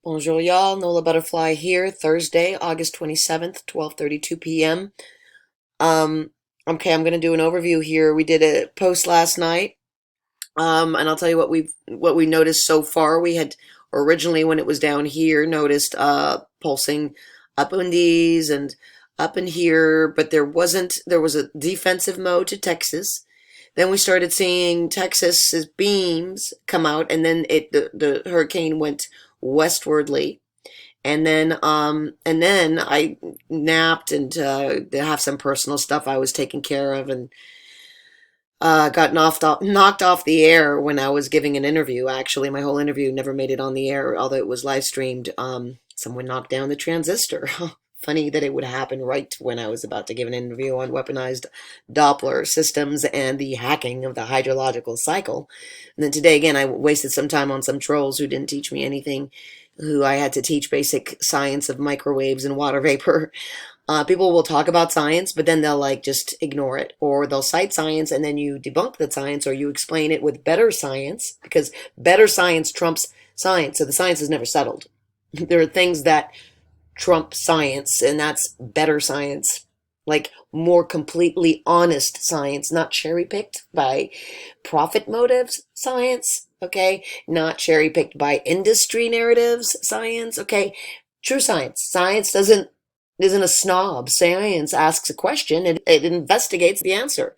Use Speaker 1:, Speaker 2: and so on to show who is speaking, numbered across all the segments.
Speaker 1: Bonjour, y'all. Nola Butterfly here. Thursday, August 27th, 12:32 p.m. Um, okay, I'm gonna do an overview here. We did a post last night, and I'll tell you what we noticed so far. We had originally, when it was down here, noticed pulsing up in these and up in here, but there was a defensive mode to Texas. Then we started seeing Texas's beams come out, and then the hurricane went westwardly. And then I napped and have some personal stuff I was taking care of, and got knocked off the air when I was giving an interview. Actually, my whole interview never made it on the air, although it was live streamed. Someone knocked down the transistor. Funny that it would happen right when I was about to give an interview on weaponized Doppler systems and the hacking of the hydrological cycle. And then today, again, I wasted some time on some trolls who didn't teach me anything, who I had to teach basic science of microwaves and water vapor. People will talk about science, but then they'll like just ignore it, or they'll cite science and then you debunk that science, or you explain it with better science, because better science trumps science. So the science is never settled. There are things that trump science, and that's better science, like more completely honest science, not cherry picked by profit motives science, okay? Not cherry picked by industry narratives science, okay? True science. Science doesn't isn't a snob. Science asks a question, it investigates the answer.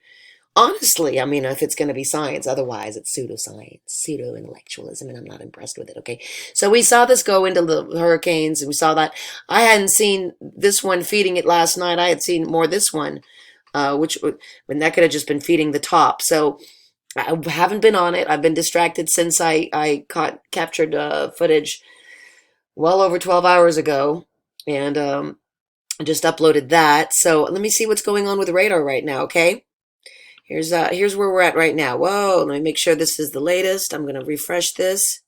Speaker 1: Honestly, I mean, if it's going to be science, otherwise it's pseudoscience, pseudo intellectualism, and I'm not impressed with it. Okay, so we saw this go into the hurricanes, and we saw that. I hadn't seen this one feeding it last night. I had seen more this one, which when that could have just been feeding the top. So I haven't been on it. I've been distracted since I captured footage well over 12 hours ago, and I just uploaded that. So let me see what's going on with the radar right now. Okay. Here's where we're at right now. Whoa, let me make sure this is the latest. I'm gonna refresh this.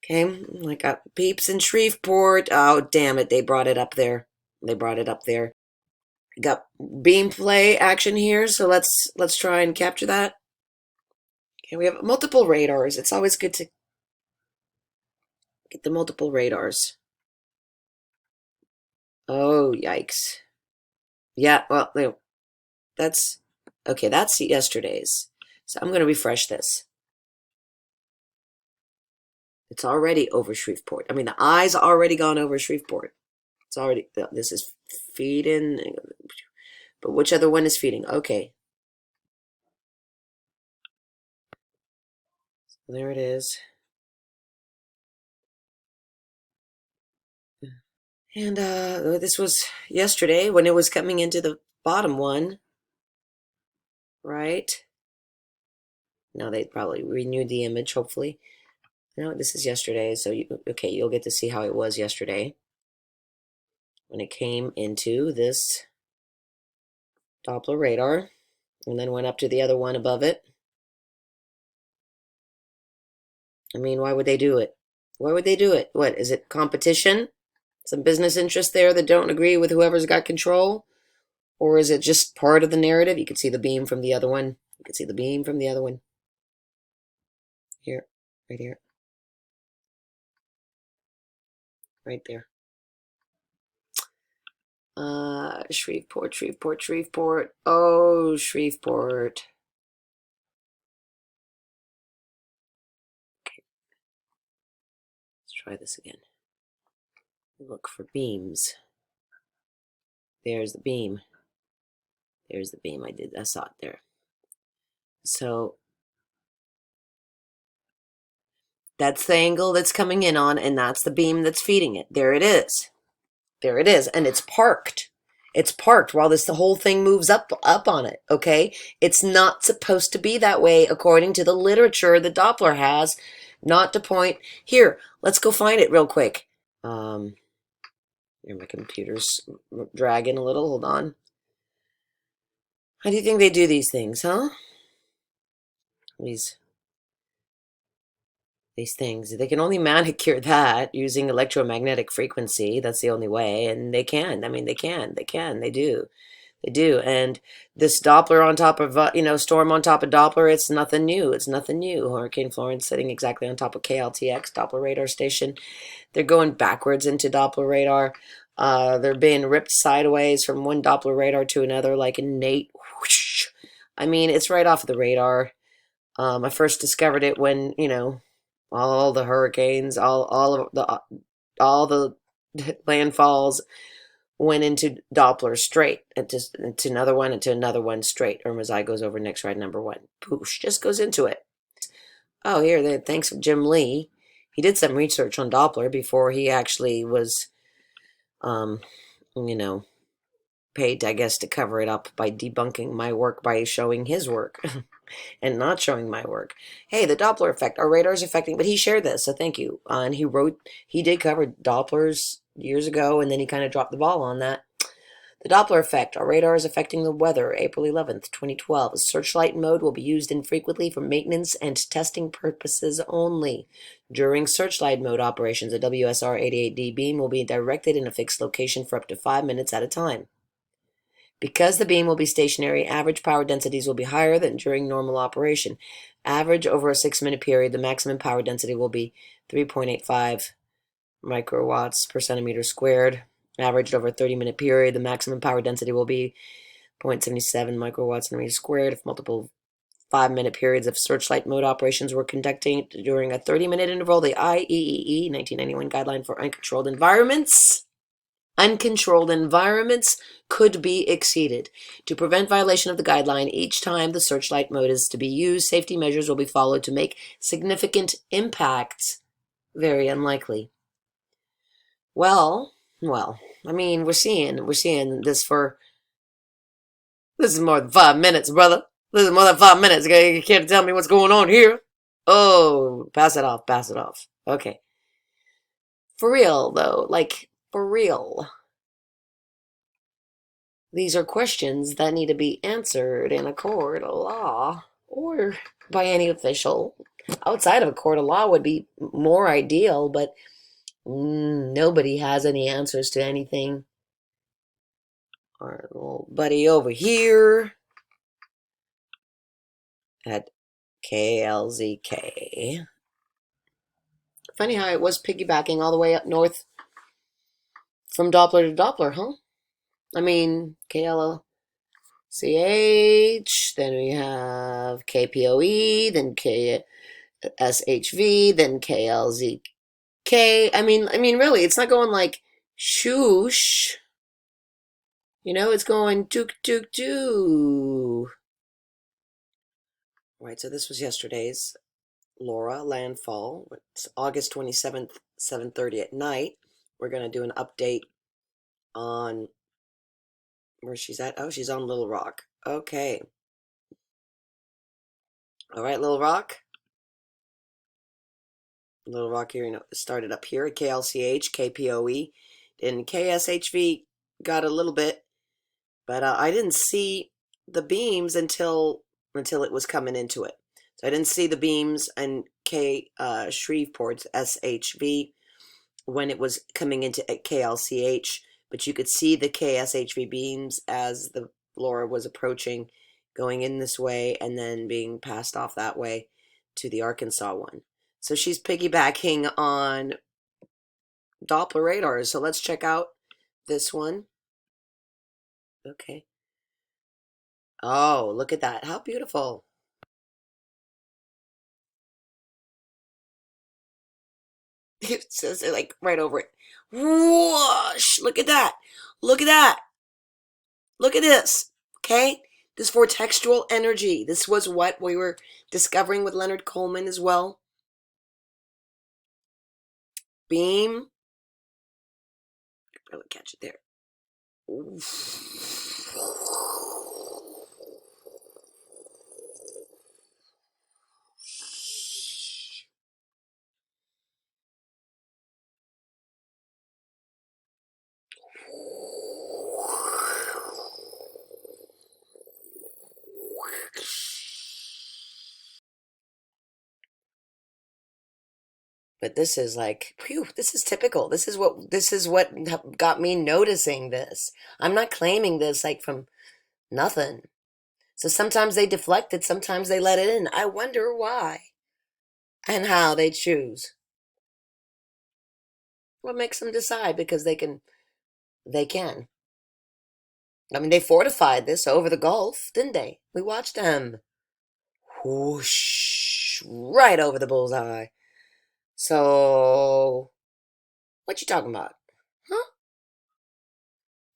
Speaker 1: Okay, I got peeps in Shreveport. Oh, damn it, they brought it up there. They brought it up there. Got beam play action here, so let's try and capture that. Okay, we have multiple radars. It's always good to get the multiple radars. Oh, yikes. Yeah, well, that's okay, that's yesterday's. So I'm gonna refresh this. It's already over Shreveport. I mean, the eye's already gone over Shreveport. It's already, this is feeding, but which other one is feeding? Okay. So there it is. And this was yesterday when it was coming into the bottom one, right? Now they probably renewed the image, hopefully. No, this is yesterday, so okay, you'll get to see how it was yesterday when it came into this Doppler radar and then went up to the other one above it. I mean, why would they do it? Why would they do it? What, is it competition? Some business interests there that don't agree with whoever's got control? Or is it just part of the narrative? You can see the beam from the other one. You can see the beam from the other one. Here, right here. Right there. Shreveport, Shreveport, Shreveport. Oh, Shreveport. Okay, let's try this again. Look for beams. There's the beam. There's the beam. I saw it there. So that's the angle that's coming in on, and that's the beam that's feeding it. There it is. There it is. And it's parked. It's parked while the whole thing moves up on it, okay? It's not supposed to be that way according to the literature that Doppler has, not to point. Here, let's go find it real quick. Here, my computer's dragging a little. Hold on. How do you think they do these things, huh? These things. They can only manicure that using electromagnetic frequency. That's the only way. And they can. I mean, they do. They do. And this Doppler on top of, storm on top of Doppler, it's nothing new. It's nothing new. Hurricane Florence sitting exactly on top of KLTX, Doppler radar station. They're going backwards into Doppler radar. They're being ripped sideways from one Doppler radar to another, like a Nate. Whoosh. I mean, it's right off the radar. I first discovered it when, all the hurricanes, all the landfalls went into Doppler straight, and just into another one straight. Irma goes over next ride number one. Poosh, just goes into it. Oh, here, thanks Jim Lee. He did some research on Doppler before he actually was, um, you know, paid, I guess, to cover it up by debunking my work by showing his work and not showing my work. Hey, the Doppler effect. Our radar is affecting, but he shared this, so thank you. And he did cover Dopplers years ago, and then he kind of dropped the ball on that. The Doppler effect. Our radar is affecting the weather. April 11th, 2012. Searchlight mode will be used infrequently for maintenance and testing purposes only. During searchlight mode operations, a WSR 88D beam will be directed in a fixed location for up to 5 minutes at a time. Because the beam will be stationary, average power densities will be higher than during normal operation. Average over a 6-minute period, the maximum power density will be 3.85 microwatts per centimeter squared. Averaged over a 30-minute period, the maximum power density will be 0.77 microwatts per meter squared. If multiple 5-minute periods of searchlight mode operations were conducted during a 30-minute interval, the IEEE 1991 guideline for uncontrolled environments could be exceeded. To prevent violation of the guideline, each time the searchlight mode is to be used, safety measures will be followed to make significant impacts very unlikely. Well, I mean, we're seeing this this is more than 5 minutes, brother. This is more than 5 minutes. You can't tell me what's going on here. Oh, pass it off, pass it off. Okay. For real, though, like, for real. These are questions that need to be answered in a court of law or by any official. Outside of a court of law would be more ideal, but nobody has any answers to anything. Our little buddy over here at KLZK. Funny how it was piggybacking all the way up north from Doppler to Doppler, huh? I mean, KLCH, then we have KPOE, then KSHV, then KLZK. I mean, really, it's not going like shoosh. It's going dook dook doo. Right, so this was yesterday's Laura landfall. It's August 27th, 7:30 at night. We're going to do an update on where she's at. Oh, she's on Little Rock. Okay. All right, Little Rock. Little Rock here, started up here at KLCH, KPOE. And KSHV got a little bit, but I didn't see the beams until it was coming into it. So I didn't see the beams and Shreveport's SHV when it was coming into KLCH, but you could see the KSHV beams as the Laura was approaching, going in this way and then being passed off that way to the Arkansas one. So she's piggybacking on Doppler radars. So let's check out this one. Okay. Oh, look at that. How beautiful. It says it like right over it. Whoosh! Look at that. Look at that. Look at this. Okay? This vortextual energy. This was what we were discovering with Leonard Coleman as well. Beam. Really catch it there. But this is like, phew, this is typical. This is what got me noticing this. I'm not claiming this like from Nothing. So sometimes they deflect it, sometimes they let it in. I wonder why and how they choose. What makes them decide? Because they can. They can. I mean, they fortified this over the Gulf, didn't they? We watched them whoosh right over the bullseye. So, what you talking about? Huh?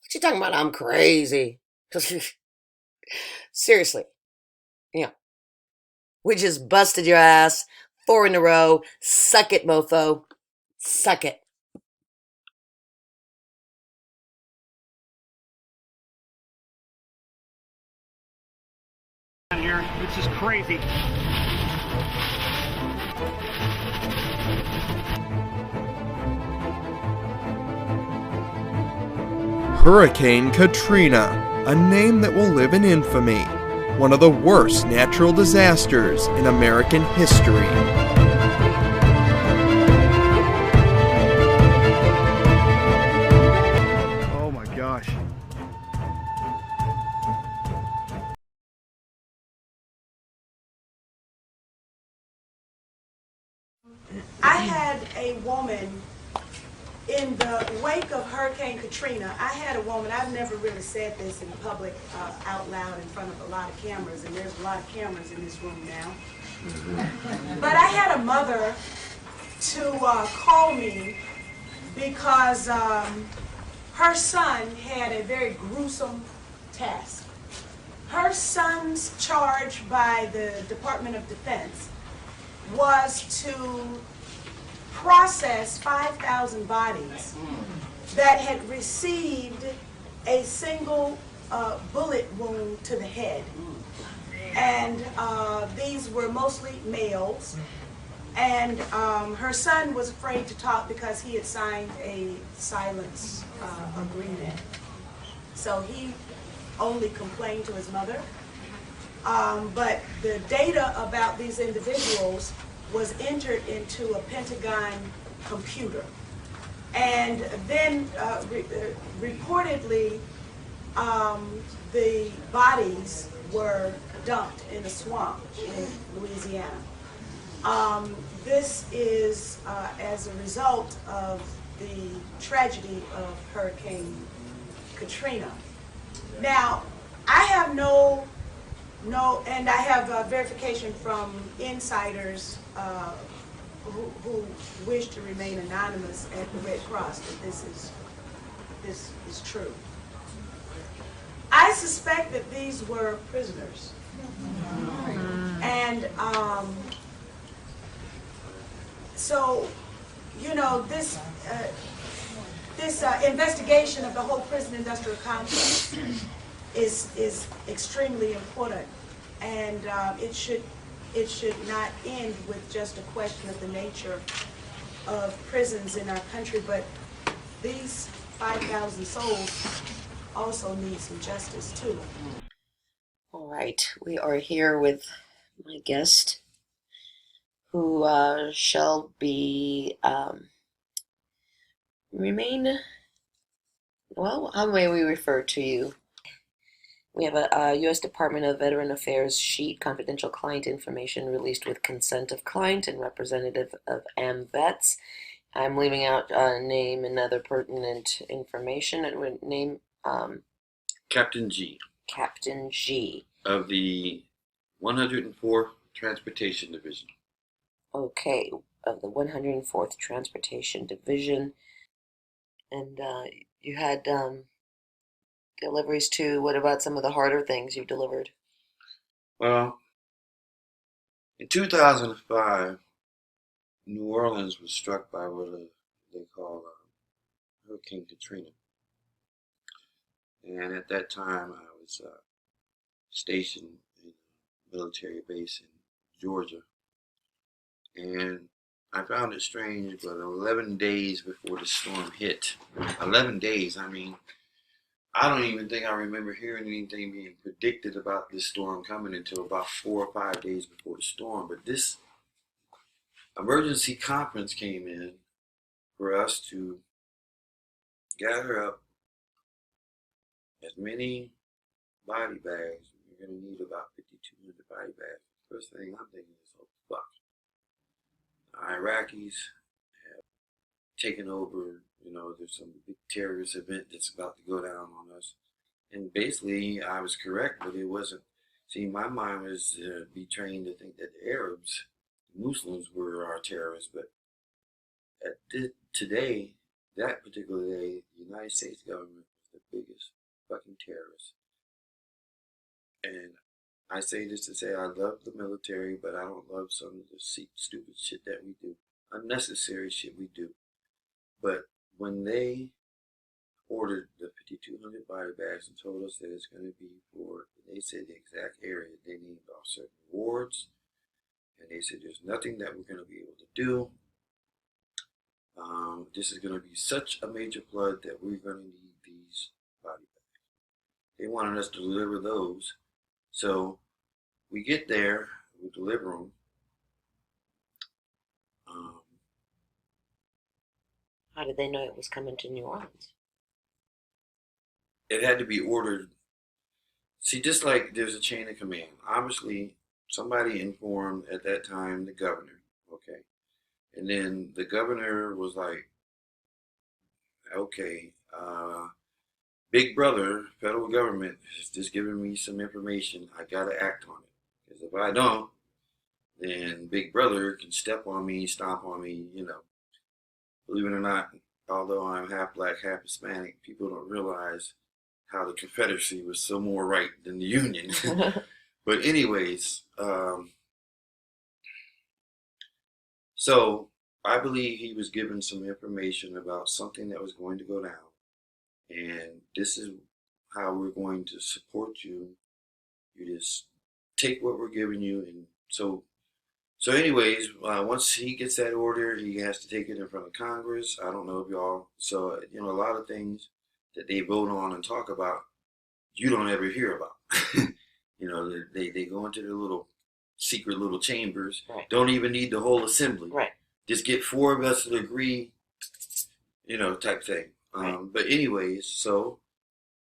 Speaker 1: What you talking about? I'm crazy. Seriously. Yeah. We just busted your ass 4 in a row. Suck it, mofo. Suck it.
Speaker 2: Here, this is crazy.
Speaker 3: Hurricane Katrina, a name that will live in infamy, one of the worst natural disasters in American history.
Speaker 2: Oh my gosh.
Speaker 4: I had a woman in the wake of Hurricane Katrina. I had a woman, I've never really said this in public out loud in front of a lot of cameras, and there's a lot of cameras in this room now. But I had a mother to call me because her son had a very gruesome task. Her son's charge by the Department of Defense was to process 5,000 bodies that had received a single bullet wound to the head. And these were mostly males. And her son was afraid to talk because he had signed a silence agreement. So he only complained to his mother. But the data about these individuals was entered into a Pentagon computer. And then reportedly, the bodies were dumped in a swamp in Louisiana. This is as a result of the tragedy of Hurricane Katrina. Now, I have and I have verification from insiders who wish to remain anonymous at the Red Cross that this is true. I suspect that these were prisoners, and so you know this investigation of the whole prison industrial complex is extremely important, and it should not end with just a question of the nature of prisons in our country, but these 5,000 souls also need some justice too.
Speaker 1: All right, we are here with my guest, who shall be remain. Well, how may we refer to you? We have a U.S. Department of Veteran Affairs sheet, confidential client information released with consent of client and representative of AMVETS. I'm leaving out name and other pertinent information. And would name
Speaker 5: Captain G
Speaker 1: Captain G.
Speaker 5: of the 104th Transportation Division.
Speaker 1: Okay, of the 104th Transportation Division. And you had deliveries to, what about some of the harder things you've delivered?
Speaker 5: Well, in 2005, New Orleans was struck by what they call Hurricane Katrina. And at that time, I was stationed in a military base in Georgia. And I found it strange, but 11 days before the storm hit, 11 days, I mean, I don't even think I remember hearing anything being predicted about this storm coming until about 4 or 5 days before the storm. But this emergency conference came in for us to gather up as many body bags. You're going to need about 5,200 body bags. First thing I'm thinking is, oh, fuck. The Iraqis have taken over. You know, there's some big terrorist event that's about to go down on us. And basically, I was correct, but it wasn't. See, my mind was be trained to think that the Arabs, the Muslims, were our terrorists. But today, that particular day, the United States government was the biggest fucking terrorist. And I say this to say I love the military, but I don't love some of the stupid shit that we do. Unnecessary shit we do. But when they ordered the 5,200 body bags and told us that it's going to be for, they said the exact area. They named off certain wards, and they said there's nothing that we're going to be able to do. This is going to be such a major flood that we're going to need these body bags. They wanted us to deliver those. So we get there, we deliver them.
Speaker 1: How did they know it was coming to New Orleans?
Speaker 5: It had to be ordered. See, just like there's a chain of command. Obviously, somebody informed at that time the governor, okay? And then the governor was like, okay, Big Brother, federal government, is just giving me some information. I got to act on it. Because if I don't, then Big Brother can step on me, stomp on me, you know. Believe it or not, although I'm half black, half Hispanic, people don't realize how the Confederacy was so more right than the Union. But anyways, so I believe he was given some information about something that was going to go down. And this is how we're going to support you. You just take what we're giving you. And so anyways, once he gets that order, he has to take it in front of Congress. I don't know if y'all, so, you know, a lot of things that they vote on and talk about, you don't ever hear about. You know, they go into their little secret little chambers.
Speaker 1: Right.
Speaker 5: Don't even need the whole assembly.
Speaker 1: Right.
Speaker 5: Just get 4 of us to agree, you know, type thing.
Speaker 1: Right.
Speaker 5: But anyways, so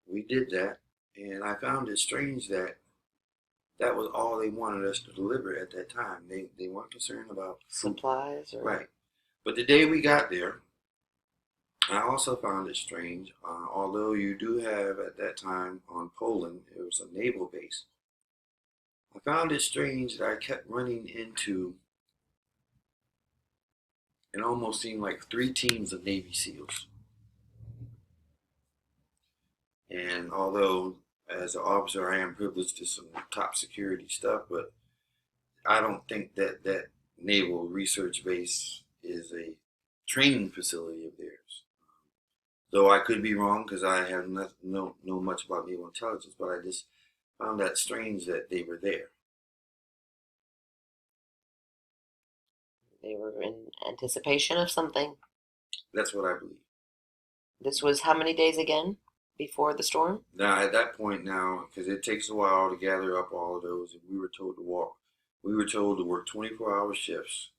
Speaker 5: we did that, and I found it strange that that was all they wanted us to deliver at that time. They weren't concerned about
Speaker 1: supplies, or...
Speaker 5: Right. But the day we got there, I also found it strange, although you do have at that time on Poland, it was a naval base. I found it strange that I kept running into, it almost seemed like 3 teams of Navy SEALs. And although as an officer I am privileged to some top security stuff, but I don't think that that naval research base is a training facility of theirs. Though I could be wrong because I have not know much about naval intelligence, but I just found that strange that they were there.
Speaker 1: They were in anticipation of something.
Speaker 5: That's what I believe.
Speaker 1: This was how many days again before the storm?
Speaker 5: Now, at that point now, because it takes a while to gather up all of those, and we were told to walk. We were told to work 24-hour shifts.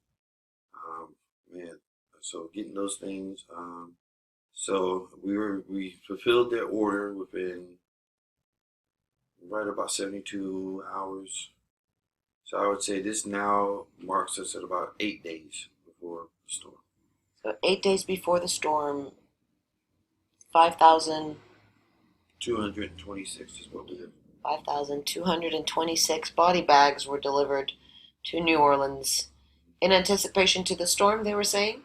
Speaker 5: Man, so getting those things. So we fulfilled their order within right about 72 hours. So I would say this now marks us at about 8 days before the storm.
Speaker 1: So 8 days before the storm, 5,000...
Speaker 5: 226 is what we did.
Speaker 1: 5,226 body bags were delivered to New Orleans in anticipation to the storm, they were saying?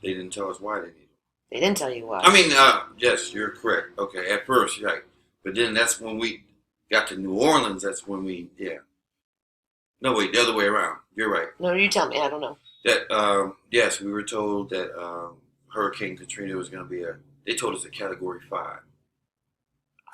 Speaker 5: They didn't tell us why they needed them.
Speaker 1: They didn't tell you why.
Speaker 5: I mean, yes, you're correct. Okay, at first, right. But then that's when we got to New Orleans, that's when we, yeah. No, wait, the other way around. You're right.
Speaker 1: No, you tell me, I don't know.
Speaker 5: That, yes, we were told that Hurricane Katrina was going to be they told us a Category 5.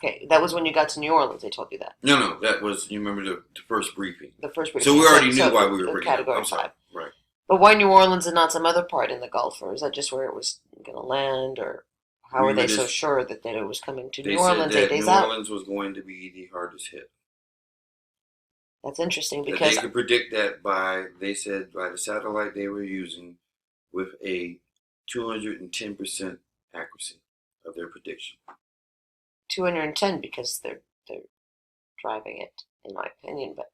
Speaker 1: Okay, that was when you got to New Orleans, they told you that.
Speaker 5: No, that was, you remember the first briefing.
Speaker 1: The first briefing.
Speaker 5: So we already knew why we were bringing it.
Speaker 1: Category 5.
Speaker 5: Right.
Speaker 1: But why New Orleans and not some other part in the Gulf? Or is that just where it was going to land? Or how are they so sure that it was coming to New Orleans 8 days out?
Speaker 5: New Orleans was going to be the hardest hit.
Speaker 1: That's interesting because...
Speaker 5: That they could predict that they said by the satellite they were using with a 210% accuracy of their prediction.
Speaker 1: 210 because they're driving it, in my opinion. But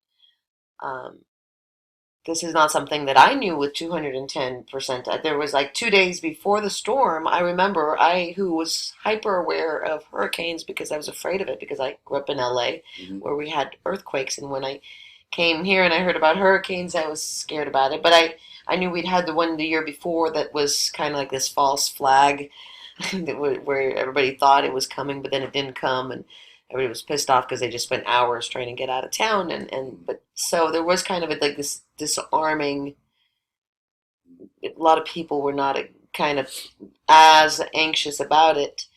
Speaker 1: this is not something that I knew with 210%. There was like 2 days before the storm. I remember who was hyper aware of hurricanes because I was afraid of it because I grew up in LA where we had earthquakes. And when I came here and I heard about hurricanes, I was scared about it. But I knew we'd had the one the year before that was kind of like this false flag where everybody thought it was coming, but then it didn't come. And everybody was pissed off because they just spent hours trying to get out of town, but so there was kind of like this disarming. A lot of people were not kind of as anxious about it,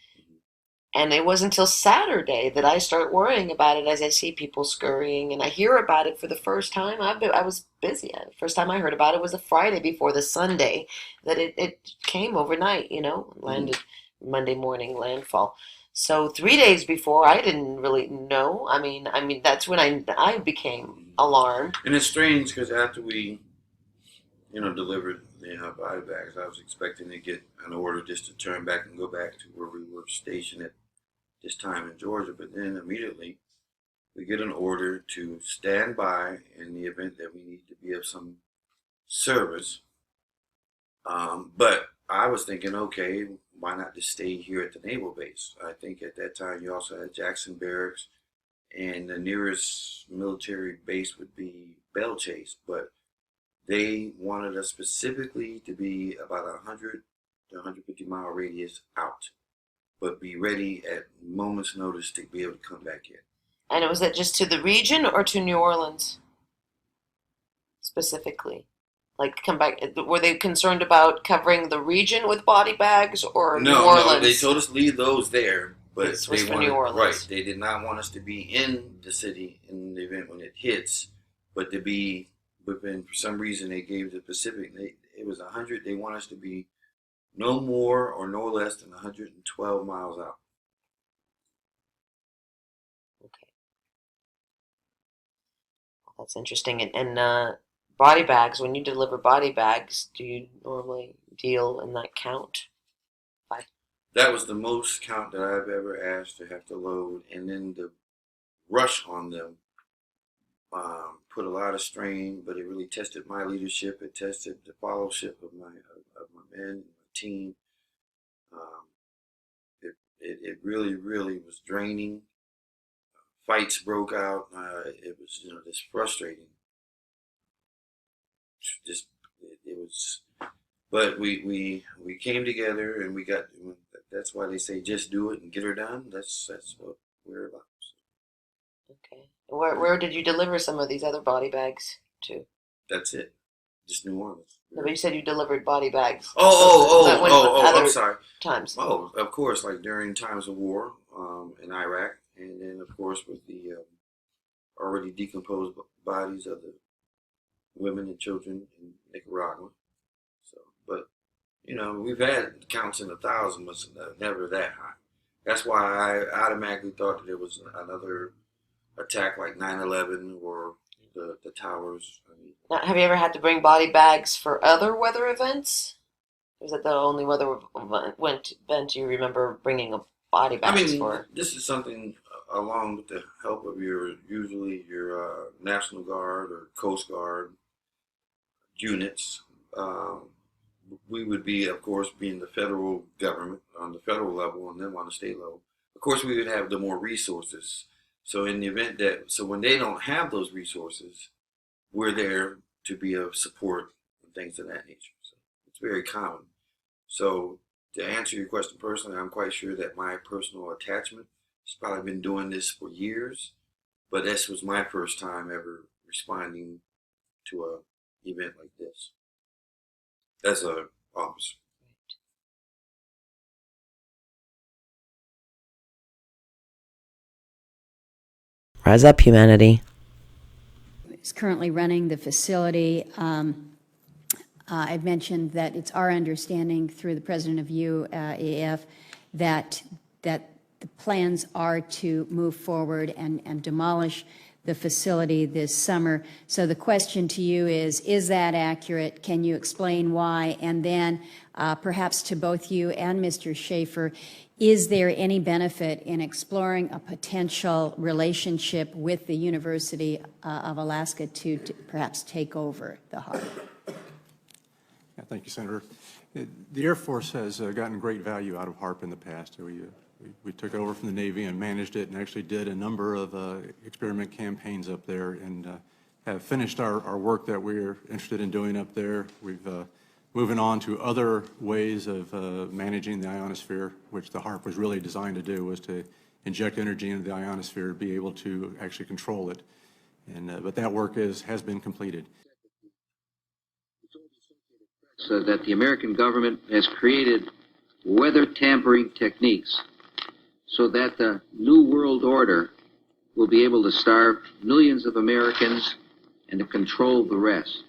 Speaker 1: and it wasn't until Saturday that I start worrying about it as I see people scurrying and I hear about it for the first time. I was busy. The first time I heard about it was the Friday before the Sunday that it came overnight. Landed Monday morning landfall. So 3 days before, I didn't really know. I mean that's when I became alarmed.
Speaker 5: And it's strange because after we, delivered body bags, I was expecting to get an order just to turn back and go back to where we were stationed at this time in Georgia. But then immediately we get an order to stand by in the event that we need to be of some service. But I was thinking, okay, why not just stay here at the naval base? I think at that time you also had Jackson Barracks, and the nearest military base would be Belle Chase. But they wanted us specifically to be about 100 to 150-mile radius out, but be ready at moment's notice to be able to come back in.
Speaker 1: And was that just to the region or to New Orleans specifically? Like come back? Were they concerned about covering the region with body bags or New Orleans?
Speaker 5: No, they told us to leave those there, but
Speaker 1: this was
Speaker 5: they
Speaker 1: for
Speaker 5: wanted,
Speaker 1: New Orleans.
Speaker 5: Right, they did not want us to be in the city in the event when it hits, but to be within. For some reason, they gave the Pacific. It was 100. They want us to be no more or no less than 112 miles out.
Speaker 1: Okay, well, that's interesting. And body bags. When you deliver body bags, do you normally deal in that count?
Speaker 5: That was the most count that I've ever asked to have to load, and then the rush on them put a lot of strain. But it really tested my leadership. It tested the fellowship of my men, and my team. Um, it really, really was draining. Fights broke out. It was just frustrating. Just it was, but we came together and we got. That's why they say just do it and get her done. That's what we're about.
Speaker 1: Okay. Where did you deliver some of these other body bags to?
Speaker 5: That's it. Just New Orleans.
Speaker 1: No, but you said you delivered body bags.
Speaker 5: I'm sorry.
Speaker 1: Times.
Speaker 5: Oh, of course, like during times of war in Iraq, and then of course with the already decomposed bodies of the women and children in Nicaragua. So, but we've had counts in the thousands, but never that high. That's why I automatically thought that there was another attack like 9/11 or the towers.
Speaker 1: Now, have you ever had to bring body bags for other weather events? Was that the only weather event you remember bringing a body bags for?
Speaker 5: This is something along with the help of usually your National Guard or Coast Guard units. We would be, of course, being the federal government on the federal level and then on the state level. Of course, we would have the more resources. So in the event when they don't have those resources, we're there to be of support and things of that nature. So it's very common. So to answer your question personally, I'm quite sure that my personal attachment has probably been doing this for years, but this was my first time ever responding to an event like this as an officer.
Speaker 1: Rise up, humanity.
Speaker 6: Is currently running the facility. I've mentioned that it's our understanding through the president of UAF that the plans are to move forward and demolish the facility this summer. So the question to you is that accurate? Can you explain why? And then perhaps to both you and Mr. Schaefer, is there any benefit in exploring a potential relationship with the University of Alaska to perhaps take over the HARP?
Speaker 7: Yeah, thank you, Senator. The Air Force has gotten great value out of HARP in the past. We took over from the Navy and managed it and actually did a number of experiment campaigns up there and have finished our work that we're interested in doing up there. We've moving on to other ways of managing the ionosphere, which the HARP was really designed to do, was to inject energy into the ionosphere, be able to actually control it. And but that work has been completed.
Speaker 8: So that the American government has created weather tampering techniques so that the New World Order will be able to starve millions of Americans and to control the rest.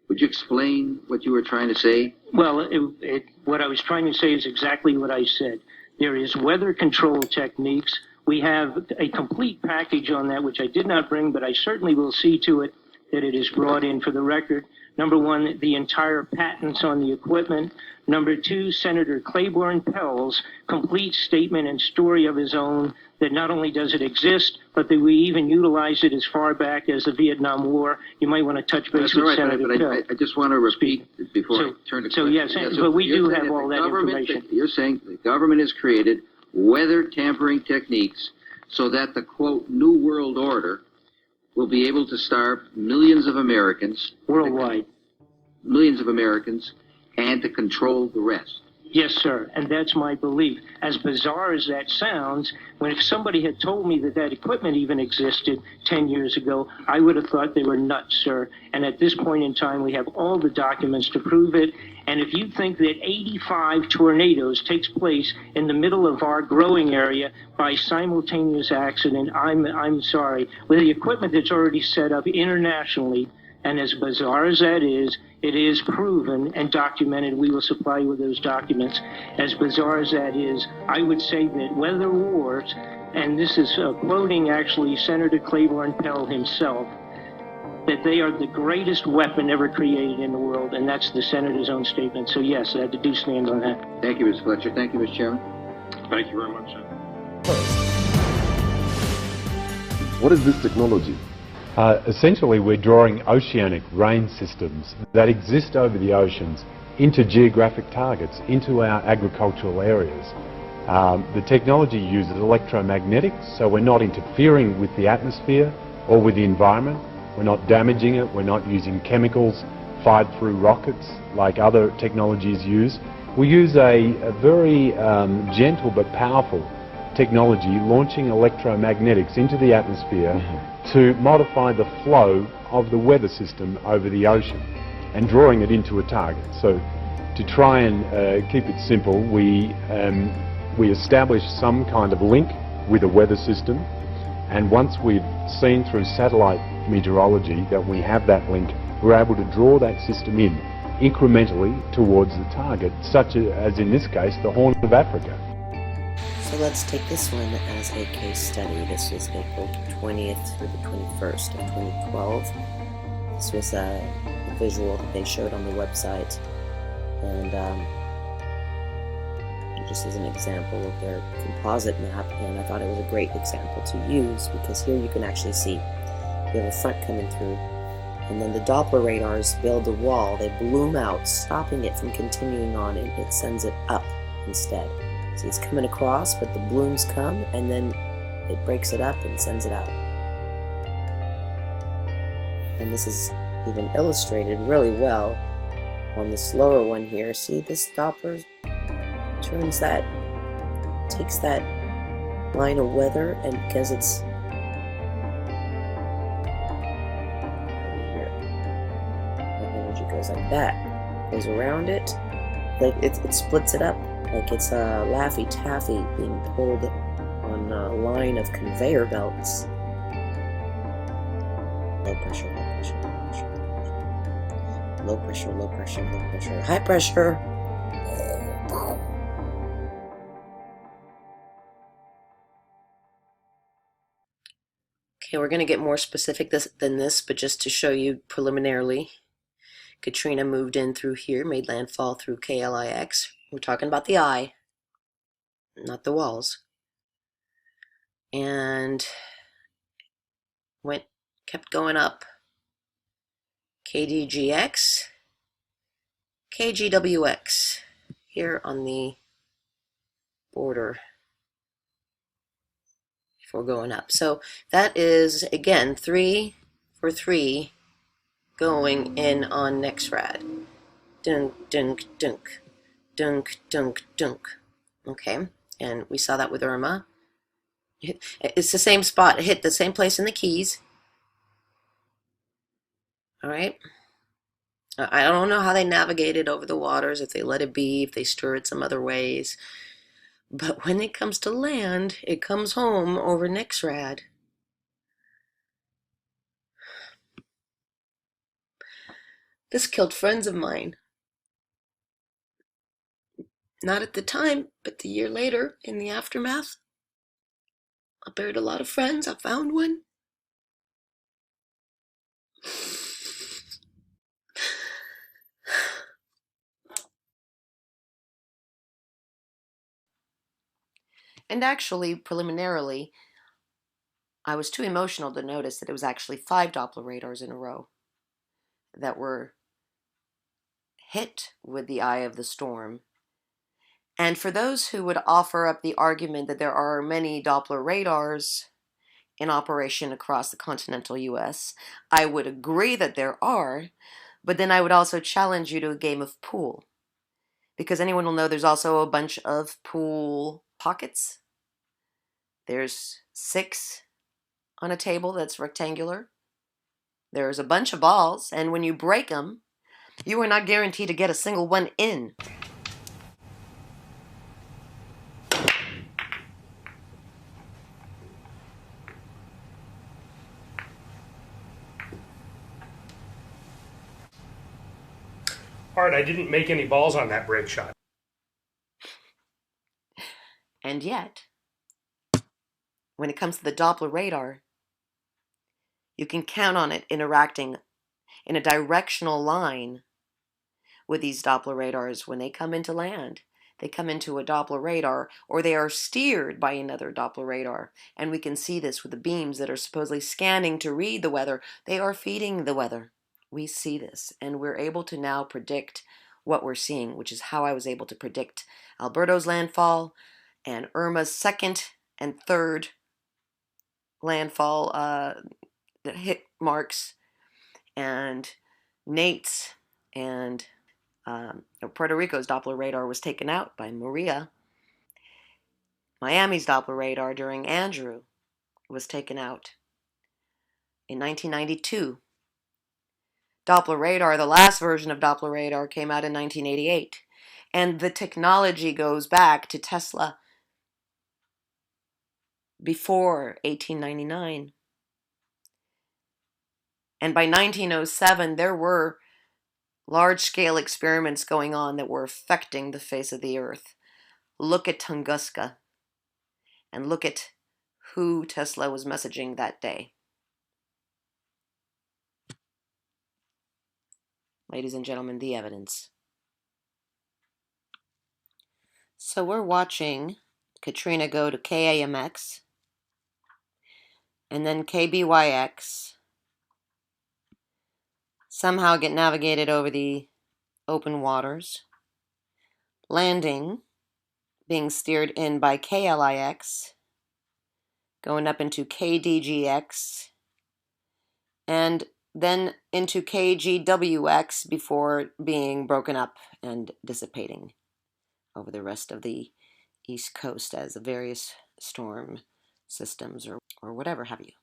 Speaker 8: Would you explain what you were trying to say?
Speaker 9: Well, what I was trying to say is exactly what I said. There is weather control techniques. We have a complete package on that, which I did not bring, but I certainly will see to it that it is brought in for the record. Number one, the entire patents on the equipment. Number two, Senator Claiborne Pell's complete statement and story of his own that not only does it exist, but that we even utilize it as far back as the Vietnam War. You might want to touch base with Senator Pell.
Speaker 8: I just want to repeat before I turn to questions.
Speaker 9: Yes, but we do have all that information.
Speaker 8: You're saying the government has created weather tampering techniques so that the, quote, New World Order will be able to starve millions of Americans.
Speaker 9: Worldwide.
Speaker 8: Millions of Americans, and to control the rest.
Speaker 9: Yes, sir, and that's my belief. As bizarre as that sounds, if somebody had told me that equipment even existed 10 years ago, I would have thought they were nuts, sir. And at this point in time, we have all the documents to prove it. And if you think that 85 tornadoes takes place in the middle of our growing area by simultaneous accident, I'm sorry. With the equipment that's already set up internationally, and as bizarre as that is, it is proven and documented. We will supply you with those documents. As bizarre as that is, I would say that weather wars, and this is quoting actually Senator Claiborne Pell himself, that they are the greatest weapon ever created in the world, and that's the Senator's own statement. So yes, I do stand on that.
Speaker 8: Thank you, Mr. Fletcher. Thank you, Mr. Chairman.
Speaker 10: Thank you very much, sir.
Speaker 11: What is this technology?
Speaker 12: Essentially, we're drawing oceanic rain systems that exist over the oceans into geographic targets, into our agricultural areas. The technology uses electromagnetics, so we're not interfering with the atmosphere or with the environment. We're not damaging it. We're not using chemicals fired through rockets like other technologies use. We use a very gentle but powerful technology, launching electromagnetics into the atmosphere to modify the flow of the weather system over the ocean and drawing it into a target. So to try and keep it simple, we establish some kind of link with a weather system, and once we've seen through satellite meteorology that we have that link, we're able to draw that system in incrementally towards the target, such as in this case the Horn of Africa.
Speaker 1: So let's take this one as a case study. This was April 20th through the 21st of 2012. This was a visual that they showed on the website, and just as an example of their composite map, and I thought it was a great example to use because here you can actually see you have a front coming through, and then the Doppler radars build a wall. They bloom out, stopping it from continuing on, and it sends it up instead. See, it's coming across, but the blooms come, and then it breaks it up and sends it out. And this is even illustrated really well on the slower one here. See, this Doppler turns that, takes that line of weather, and because it's here, the energy goes like that, goes around it, like it splits it up. Like it's a Laffy Taffy being pulled on a line of conveyor belts. Low pressure, low pressure, low pressure, low pressure, low pressure, low pressure, high pressure. Okay, we're going to get more specific than this, but just to show you preliminarily, Katrina moved in through here, made landfall through KLIX. We're talking about the eye, not the walls. And kept going up. KDGX, KGWX, here on the border before going up. So that is, again, 3 for 3 going in on NexRad. Dunk, dunk, dunk, dunk, dunk, dunk. Okay, and we saw that with Irma. It's the same spot. It hit the same place in the Keys. All right. I don't know how they navigated over the waters, if they let it be, if they stir it some other ways. But when it comes to land, it comes home over NexRad. This killed friends of mine. Not at the time, but the year later, in the aftermath. I buried a lot of friends. I found one. And actually, preliminarily, I was too emotional to notice that it was actually 5 Doppler radars in a row that were hit with the eye of the storm. And for those who would offer up the argument that there are many Doppler radars in operation across the continental US, I would agree that there are, but then I would also challenge you to a game of pool. Because anyone will know there's also a bunch of pool pockets. There's 6 on a table that's rectangular. There's a bunch of balls, and when you break them, you are not guaranteed to get a single one in.
Speaker 13: Art, I didn't make any balls on that break shot.
Speaker 1: And yet, when it comes to the Doppler radar, you can count on it interacting in a directional line with these Doppler radars when they come into land. They come into a Doppler radar, or they are steered by another Doppler radar. And we can see this with the beams that are supposedly scanning to read the weather. They are feeding the weather. We see this, and we're able to now predict what we're seeing, which is how I was able to predict Alberto's landfall and Irma's second and third landfall that hit marks, and Nate's and Puerto Rico's Doppler radar was taken out by Maria. Miami's Doppler radar during Andrew was taken out in 1992. Doppler radar, the last version of Doppler radar, came out in 1988. And the technology goes back to Tesla before 1899. And by 1907, there were large-scale experiments going on that were affecting the face of the earth. Look at Tunguska, and look at who Tesla was messaging that day. Ladies and gentlemen, the evidence. So we're watching Katrina go to KAMX, and then KBYX, somehow get navigated over the open waters, landing, being steered in by KLIX, going up into KDGX, and then into KGWX before being broken up and dissipating over the rest of the East Coast as various storm systems or whatever have you.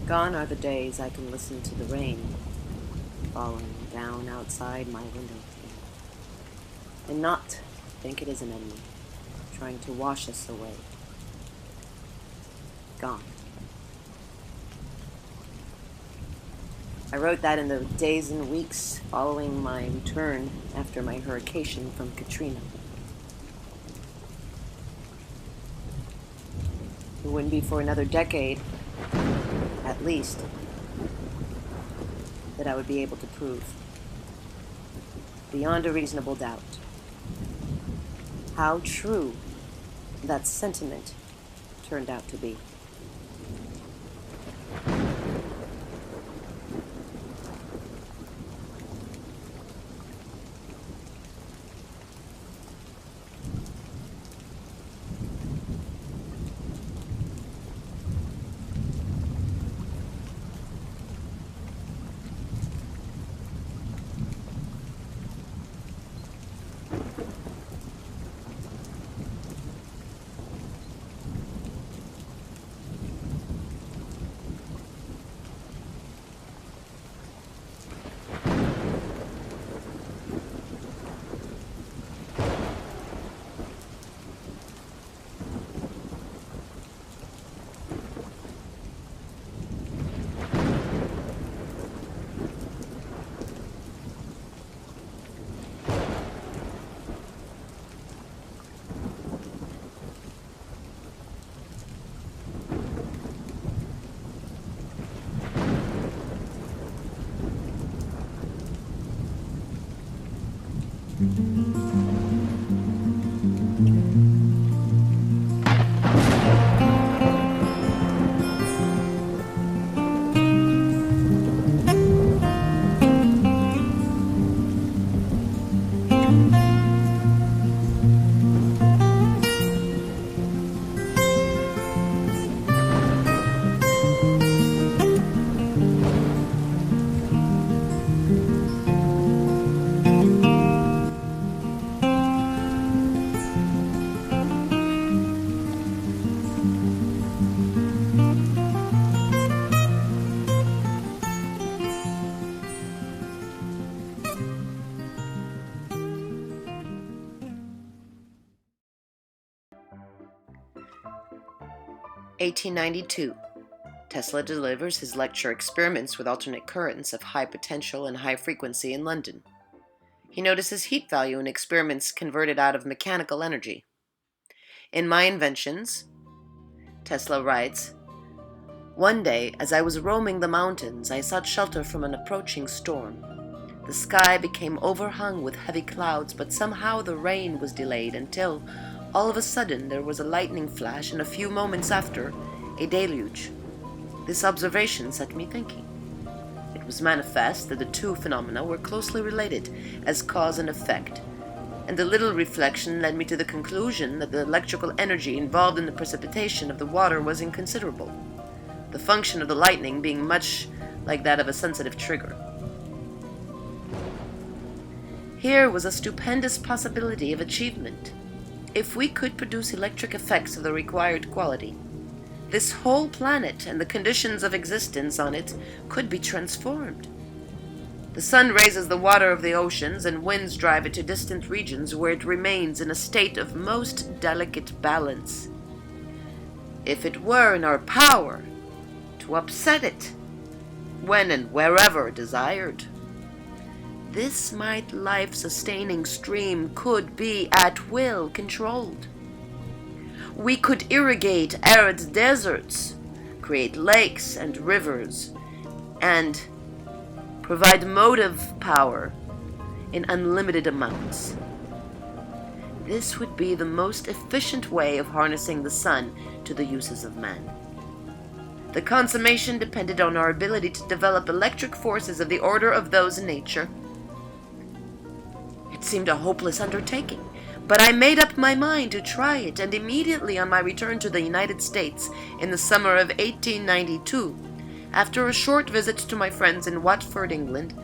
Speaker 1: Gone are the days I can listen to the rain falling down outside my window and not think it is an enemy trying to wash us away. Gone. I wrote that in the days and weeks following my return after my hurricane from Katrina. It wouldn't be for another decade, at least, that I would be able to prove, beyond a reasonable doubt, how true that sentiment turned out to be. (1892). Tesla delivers his lecture Experiments with Alternate Currents of High Potential and High Frequency in London. He notices heat value in experiments converted out of mechanical energy. In my inventions, Tesla writes, "One day, as I was roaming the mountains, I sought shelter from an approaching storm. The sky became overhung with heavy clouds, but somehow the rain was delayed until, all of a sudden, there was a lightning flash, and a few moments after, a deluge. This observation set me thinking. It was manifest that the two phenomena were closely related as cause and effect, and a little reflection led me to the conclusion that the electrical energy involved in the precipitation of the water was inconsiderable, the function of the lightning being much like that of a sensitive trigger. Here was a stupendous possibility of achievement. If we could produce electric effects of the required quality, this whole planet and the conditions of existence on it could be transformed. The sun raises the water of the oceans, and winds drive it to distant regions where it remains in a state of most delicate balance. If it were in our power to upset it, when and wherever desired, this might life-sustaining stream could be at will controlled. We could irrigate arid deserts, create lakes and rivers, and provide motive power in unlimited amounts. This would be the most efficient way of harnessing the sun to the uses of man. The consummation depended on our ability to develop electric forces of the order of those in nature. It seemed a hopeless undertaking, but I made up my mind to try it, and immediately on my return to the United States in the summer of 1892, after a short visit to my friends in Watford, England,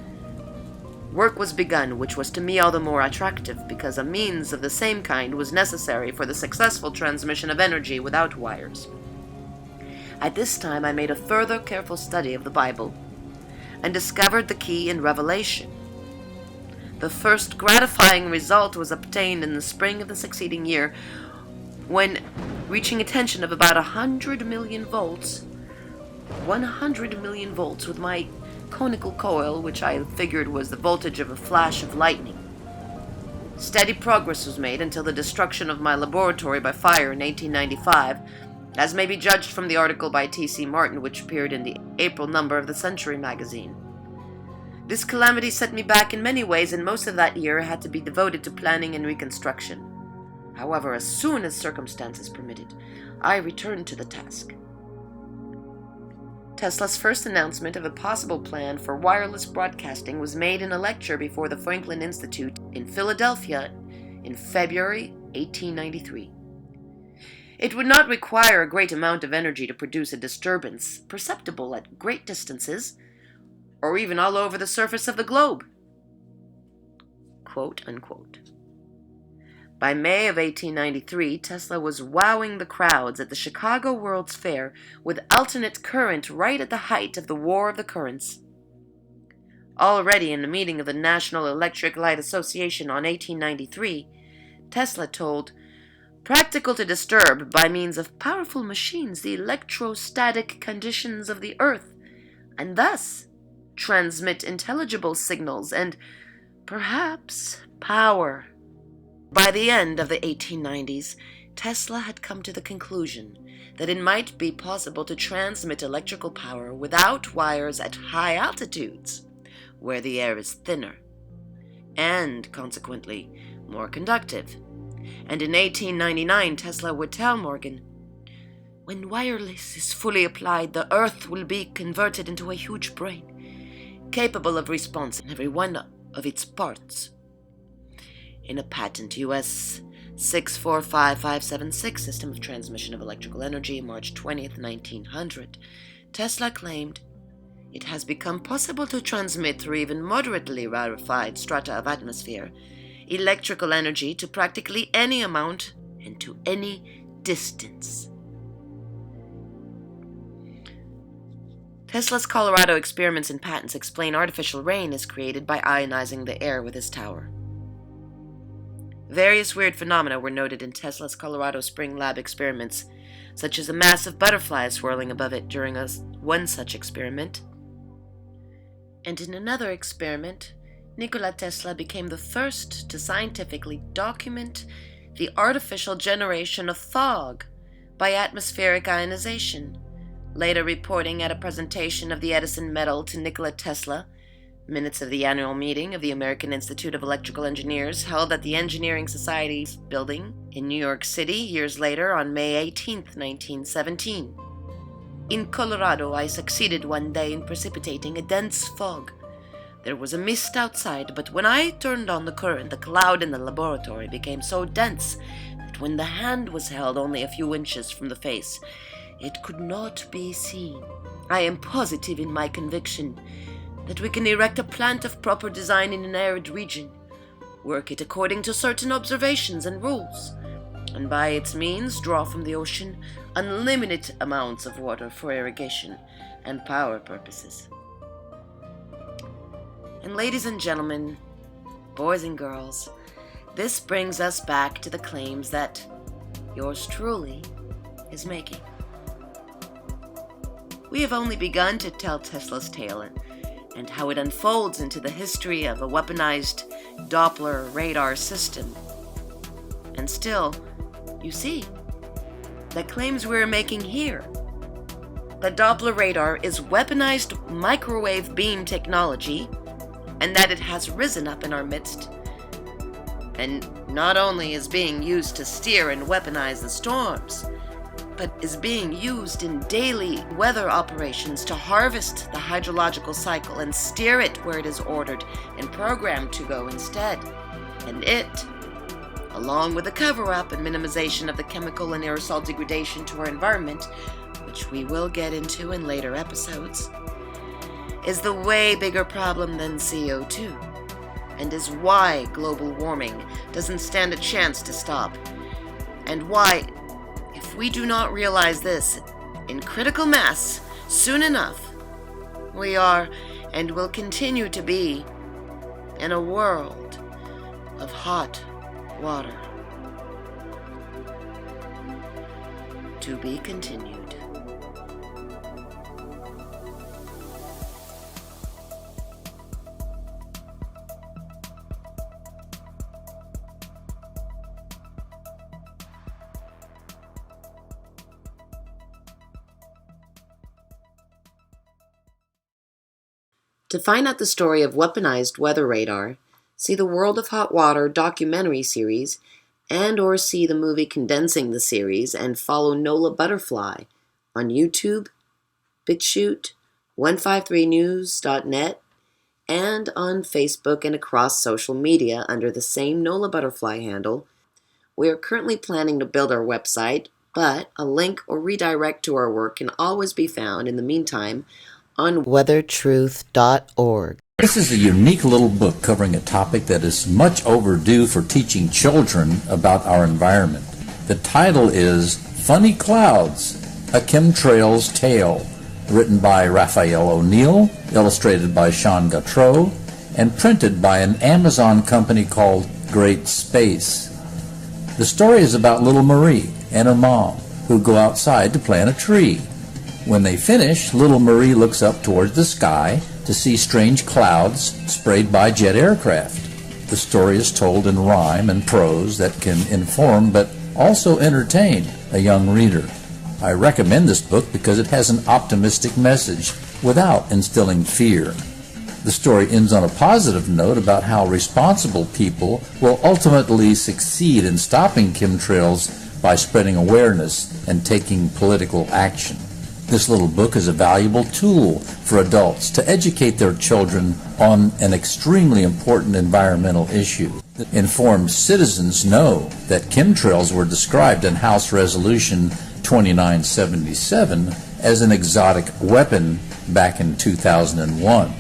Speaker 1: work was begun, which was to me all the more attractive because a means of the same kind was necessary for the successful transmission of energy without wires. At this time, I made a further careful study of the Bible and discovered the key in Revelation. The first gratifying result was obtained in the spring of the succeeding year when, reaching a tension of about 100 million volts, 100 million volts with my conical coil, which I figured was the voltage of a flash of lightning. Steady progress was made until the destruction of my laboratory by fire in 1895, as may be judged from the article by T.C. Martin, which appeared in the April number of the Century magazine. This calamity set me back in many ways, and most of that year had to be devoted to planning and reconstruction. However, as soon as circumstances permitted, I returned to the task. Tesla's first announcement of a possible plan for wireless broadcasting was made in a lecture before the Franklin Institute in Philadelphia in February 1893. It would not require a great amount of energy to produce a disturbance perceptible at great distances, or even all over the surface of the globe. Quote, unquote. By May of 1893, Tesla was wowing the crowds at the Chicago World's Fair with alternate current right at the height of the War of the Currents. Already in the meeting of the National Electric Light Association on 1893, Tesla told, "Practical to disturb, by means of powerful machines, the electrostatic conditions of the Earth, and thus transmit intelligible signals and, perhaps, power." By the end of the 1890s, Tesla had come to the conclusion that it might be possible to transmit electrical power without wires at high altitudes, where the air is thinner, and, consequently, more conductive. And in 1899, Tesla would tell Morgan, "When wireless is fully applied, the Earth will be converted into a huge brain, capable of response in every one of its parts." In a patent US 645576 system of transmission of electrical energy, March 20th, 1900, Tesla claimed, "It has become possible to transmit through even moderately rarefied strata of atmosphere electrical energy to practically any amount and to any distance." Tesla's Colorado experiments and patents explain artificial rain is created by ionizing the air with his tower. Various weird phenomena were noted in Tesla's Colorado Spring Lab experiments, such as a mass of butterflies swirling above it during one such experiment. And in another experiment, Nikola Tesla became the first to scientifically document the artificial generation of fog by atmospheric ionization, later reporting at a presentation of the Edison Medal to Nikola Tesla, minutes of the annual meeting of the American Institute of Electrical Engineers held at the Engineering Society's building in New York City years later on May 18, 1917. "In Colorado, I succeeded one day in precipitating a dense fog. There was a mist outside, but when I turned on the current, the cloud in the laboratory became so dense that when the hand was held only a few inches from the face, it could not be seen. I am positive in my conviction that we can erect a plant of proper design in an arid region, work it according to certain observations and rules, and by its means draw from the ocean unlimited amounts of water for irrigation and power purposes." And ladies and gentlemen, boys and girls, this brings us back to the claims that yours truly is making. We have only begun to tell Tesla's tale and how it unfolds into the history of a weaponized Doppler radar system. And still, you see, the claims we're making here, the Doppler radar is weaponized microwave beam technology, and that it has risen up in our midst, and not only is being used to steer and weaponize the storms, but is being used in daily weather operations to harvest the hydrological cycle and steer it where it is ordered and programmed to go instead. And it, along with the cover-up and minimization of the chemical and aerosol degradation to our environment, which we will get into in later episodes, is the way bigger problem than CO2, and is why global warming doesn't stand a chance to stop, and why, if we do not realize this, in critical mass soon enough. We are and will continue to be in a world of hot water. To be continued. To find out the story of weaponized weather radar, see the World of Hot Water documentary series and/or see the movie condensing the series, and follow NOLA Butterfly on YouTube, BitChute, 153news.net, and on Facebook and across social media under the same NOLA Butterfly handle. We are currently planning to build our website, but a link or redirect to our work can always be found in the meantime on weathertruth.org.
Speaker 14: This is a unique little book covering a topic that is much overdue for teaching children about our environment. The title is Funny Clouds, A Chemtrail's Tale, written by Raphael O'Neill, illustrated by Sean Gautreaux, and printed by an Amazon company called Great Space. The story is about little Marie and her mom, who go outside to plant a tree. When they finish, little Marie looks up towards the sky to see strange clouds sprayed by jet aircraft. The story is told in rhyme and prose that can inform but also entertain a young reader. I recommend this book because it has an optimistic message without instilling fear. The story ends on a positive note about how responsible people will ultimately succeed in stopping chemtrails by spreading awareness and taking political action. This little book is a valuable tool for adults to educate their children on an extremely important environmental issue. Informed citizens know that chemtrails were described in House Resolution 2977 as an exotic weapon back in 2001.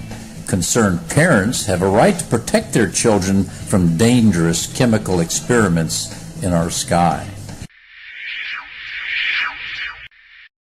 Speaker 14: Concerned parents have a right to protect their children from dangerous chemical experiments in our sky.